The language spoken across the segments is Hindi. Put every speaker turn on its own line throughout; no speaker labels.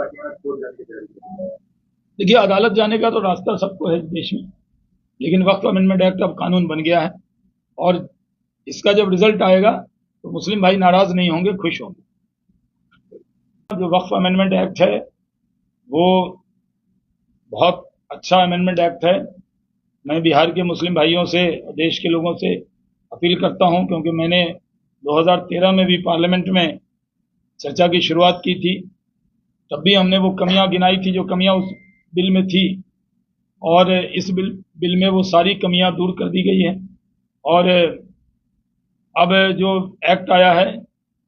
पार्टियां कोर्ट जाके जा रही हैं।
देखिए, अदालत जाने का तो रास्ता सबको है देश में, लेकिन वक्फ अमेंडमेंट एक्ट अब कानून बन गया है और इसका जब रिजल्ट आएगा तो मुस्लिम भाई नाराज नहीं होंगे, खुश होंगे। जो वक्फ अमेंडमेंट एक्ट है वो बहुत अच्छा अमेंडमेंट एक्ट है। मैं बिहार के मुस्लिम भाइयों से, देश के लोगों से अपील करता हूं, क्योंकि मैंने 2013 में भी पार्लियामेंट में चर्चा की शुरुआत की थी। तब भी हमने वो कमियां गिनाई थी जो कमियां उस बिल में थी, और इस बिल में वो सारी कमियां दूर कर दी गई हैं। और अब जो एक्ट आया है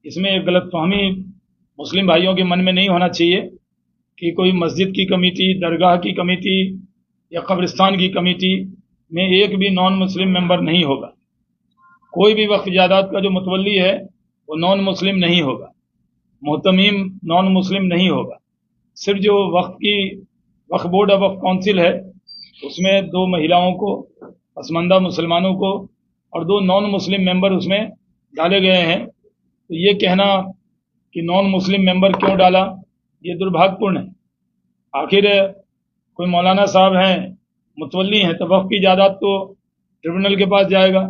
इसमें एक गलतफहमी मुस्लिम भाइयों के मन में नहीं होना चाहिए कि कोई मस्जिद की कमेटी, दरगाह की कमेटी या कब्रिस्तान की कमेटी में एक भी नॉन मुस्लिम मेंबर नहीं होगा। कोई भी वक्फ जायदाद का जो मुतवल्ली है वो नॉन मुस्लिम नहीं होगा, मोहतमीम नॉन मुस्लिम नहीं होगा। सिर्फ जो वक्फ बोर्ड ऑफ वक्फ काउंसिल है उसमें 2 महिलाओं को, पसमानदा मुसलमानों को और 2 नॉन मुस्लिम मेंबर उसमें डाले गए हैं। तो ये कहना कि नॉन मुस्लिम मेंबर क्यों डाला, ये दुर्भाग्यपूर्ण है। आखिर कोई मौलाना साहब हैं, मुतवल्ली हैं, तो वक्फ की जायदाद तो ट्रिब्यूनल के पास जाएगा,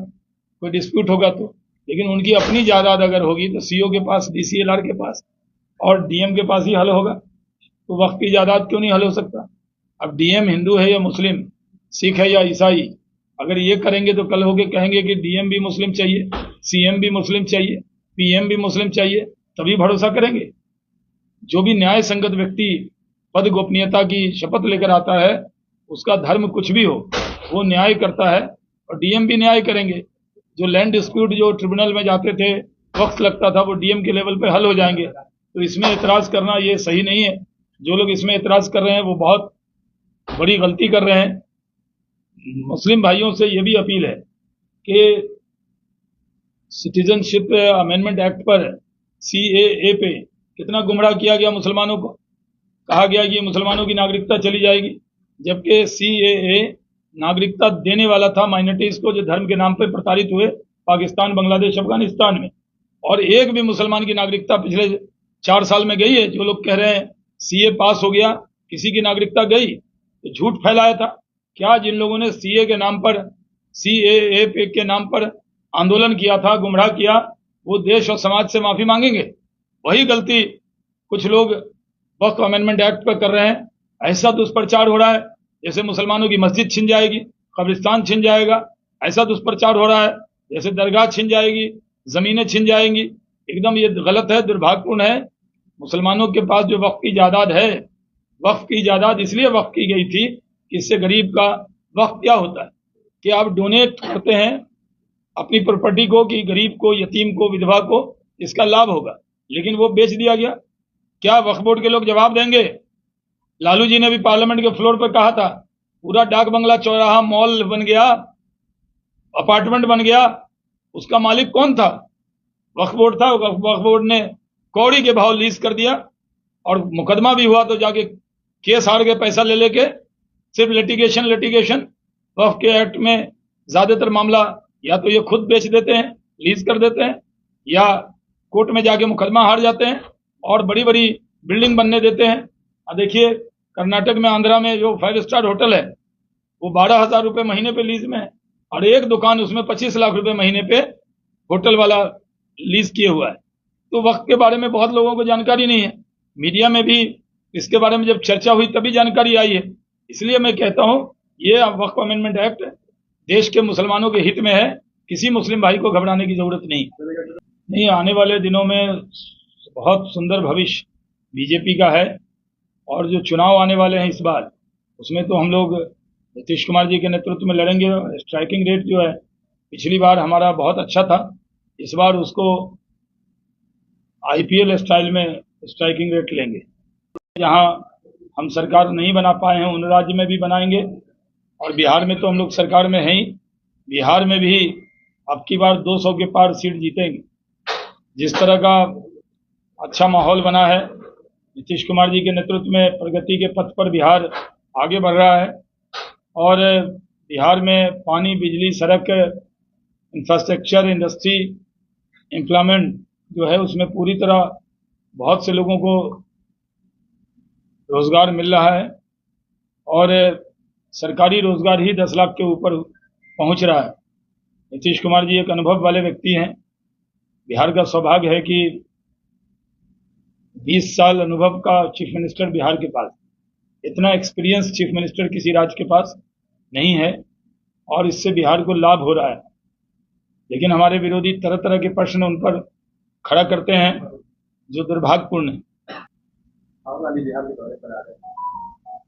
कोई डिस्प्यूट होगा तो। लेकिन उनकी अपनी जायदाद अगर होगी तो सीओ के पास, डीसीएलआर के पास और डीएम के पास ही हल होगा। तो वक्फ की जायदाद क्यों नहीं हल हो सकता? अब डीएम हिंदू है या मुस्लिम, सिख है या ईसाई, अगर ये करेंगे तो कल होके कहेंगे कि डीएम भी मुस्लिम चाहिए, सीएम भी मुस्लिम चाहिए, पीएम भी मुस्लिम चाहिए, तभी भरोसा करेंगे। जो भी न्याय संगत व्यक्ति पद गोपनीयता की शपथ लेकर आता है, उसका धर्म कुछ भी हो, वो न्याय करता है और डीएम भी न्याय करेंगे। जो लैंड डिस्प्यूट जो ट्रिब्यूनल में जाते थे, वक्त लगता था, वो डीएम के लेवल पे हल हो जाएंगे। तो इसमें एतराज करना ये सही नहीं है। जो लोग इसमें एतराज कर रहे हैं वो बहुत बड़ी गलती कर रहे हैं। मुस्लिम भाइयों से ये भी अपील है कि सिटीजनशिप अमेंडमेंट एक्ट पर, सीएए पे कितना गुमराह किया गया मुसलमानों को। कहा गया कि मुसलमानों की नागरिकता चली जाएगी, जबकि सीएए नागरिकता देने वाला था माइनॉरिटीज को, जो धर्म के नाम पर प्रताड़ित हुए पाकिस्तान, बांग्लादेश, अफगानिस्तान में। और एक भी मुसलमान की नागरिकता पिछले 4 साल में गई है? जो लोग कह रहे हैं सीए पास हो गया, किसी की नागरिकता गई, तो झूठ फैलाया था। क्या जिन लोगों ने सीए के नाम पर, सीएए के नाम पर आंदोलन किया था, गुमराह किया, वो देश और समाज से माफी मांगेंगे? वही गलती कुछ लोग वक्फ अमेंडमेंट एक्ट पर कर रहे हैं। ऐसा दुष्प्रचार हो रहा है जैसे मुसलमानों की मस्जिद छिन जाएगी, कब्रिस्तान छिन जाएगा। ऐसा दुष्प्रचार हो रहा है जैसे दरगाह छिन जाएगी, जमीनें छिन जाएंगी। एकदम ये गलत है, दुर्भाग्यपूर्ण है। मुसलमानों के पास जो वक्फ की जायदाद है, वक्फ की जायदाद इसलिए वक्फ की गई थी कि इससे गरीब का, वक्फ क्या होता है कि आप डोनेट करते हैं अपनी प्रॉपर्टी को कि गरीब को, यतीम को, विधवा को इसका लाभ होगा, लेकिन वो बेच दिया गया। क्या वक्फ बोर्ड के लोग जवाब देंगे? लालू जी ने भी पार्लियामेंट के फ्लोर पर कहा था, पूरा डाक बंगला, चौराहा, मॉल बन गया, अपार्टमेंट बन गया, उसका मालिक कौन था? वक्फ बोर्ड था। वक्फ बोर्ड ने कौड़ी के भाव लीज कर दिया और मुकदमा भी हुआ तो जाके केस हार के पैसा ले लेके सिर्फ लिटिगेशन। वक्फ के एक्ट में ज्यादातर मामला या तो ये खुद बेच देते हैं, लीज कर देते हैं, या कोर्ट में जाके मुकदमा हार जाते हैं और बड़ी बड़ी बिल्डिंग बनने देते हैं। देखिए कर्नाटक में, आंध्रा में जो 5 स्टार होटल है वो 12,000 रुपये महीने पे लीज में है, और एक दुकान उसमें 25 लाख रुपए महीने पे होटल वाला लीज किए हुआ है। तो वक्त के बारे में बहुत लोगों को जानकारी नहीं है। मीडिया में भी इसके बारे में जब चर्चा हुई तभी जानकारी आई है। इसलिए मैं कहता हूं ये वक्फ अमेंडमेंट एक्ट देश के मुसलमानों के हित में है, किसी मुस्लिम भाई को घबराने की जरूरत नहीं। आने वाले दिनों में बहुत सुंदर भविष्य बीजेपी का है, और जो चुनाव आने वाले हैं इस बार, उसमें तो हम लोग नीतीश कुमार जी के नेतृत्व में लड़ेंगे। स्ट्राइकिंग रेट जो है, पिछली बार हमारा बहुत अच्छा था, इस बार उसको आईपीएल स्टाइल में स्ट्राइकिंग रेट लेंगे। जहां हम सरकार नहीं बना पाए हैं उन राज्य में भी बनाएंगे, और बिहार में तो हम लोग सरकार में हैं ही। बिहार में भी अब की बार 200 के पार सीट जीतेंगे। जिस तरह का अच्छा माहौल बना है, नीतीश कुमार जी के नेतृत्व में प्रगति के पथ पर बिहार आगे बढ़ रहा है, और बिहार में पानी, बिजली, सड़क, इंफ्रास्ट्रक्चर, इंडस्ट्री, एम्प्लॉयमेंट जो है उसमें पूरी तरह बहुत से लोगों को रोजगार मिल रहा है और सरकारी रोजगार ही 10 लाख के ऊपर पहुंच रहा है। नीतीश कुमार जी एक अनुभव वाले व्यक्ति हैं। बिहार का सौभाग्य है कि 20 साल अनुभव का चीफ मिनिस्टर बिहार के पास, इतना एक्सपीरियंस चीफ मिनिस्टर किसी राज्य के पास नहीं है और इससे बिहार को लाभ हो रहा है। लेकिन हमारे विरोधी तरह तरह के प्रश्न उन पर खड़ा करते हैं जो दुर्भाग्यपूर्ण है।
राहुल गांधी बिहार के दौरे पर आ रहे हैं।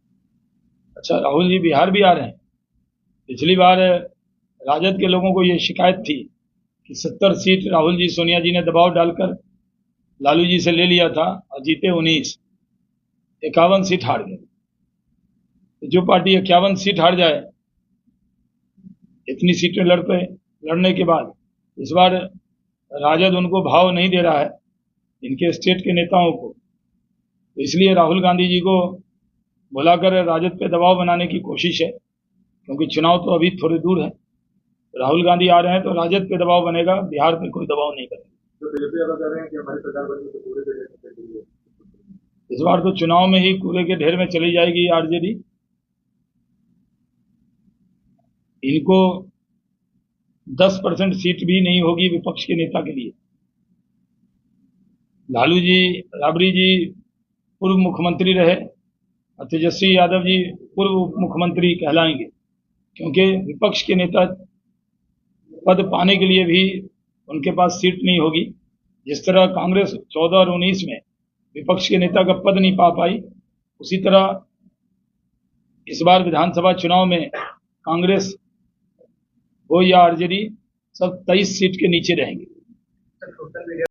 अच्छा, राहुल जी बिहार भी आ रहे हैं। पिछली बार राजद के लोगों को ये शिकायत थी कि 70 सीट राहुल जी सोनिया जी ने दबाव डालकर लालू जी से ले लिया था और जीते 19, 51 सीट हार गए। तो जो पार्टी 51 सीट हार जाए, इतनी सीटें लड़ने के बाद, इस बार राजद उनको भाव नहीं दे रहा है, इनके स्टेट के नेताओं को। तो इसलिए राहुल गांधी जी को बुलाकर राजद पे दबाव बनाने की कोशिश है, क्योंकि चुनाव तो अभी थोड़ी दूर है। राहुल गांधी आ रहे हैं तो राजद पे दबाव बनेगा, बिहार पे कोई दबाव नहीं बनेगा।
तो बीजेपी वाला कह रहे हैं कि हमारी सरकार बनी तो पूरे के ढेर में चली गई।
इस बार तो चुनाव में ही कूड़े के ढेर में चली जाएगी आरजेडी। इनको 10% सीट भी नहीं होगी विपक्ष के नेता के लिए। लालू जी, राबड़ी जी पूर्व मुख्यमंत्री रहे और तेजस्वी यादव जी पूर्व मुख्यमंत्री कहलाएंगे, क्योंकि विपक्ष के नेता पद पाने के लिए भी उनके पास सीट नहीं होगी। जिस तरह कांग्रेस 14 और 19 में विपक्ष के नेता का पद नहीं पा पाई, उसी तरह इस बार विधानसभा चुनाव में कांग्रेस हो या आरजेडी, सब 23 सीट के नीचे रहेंगे।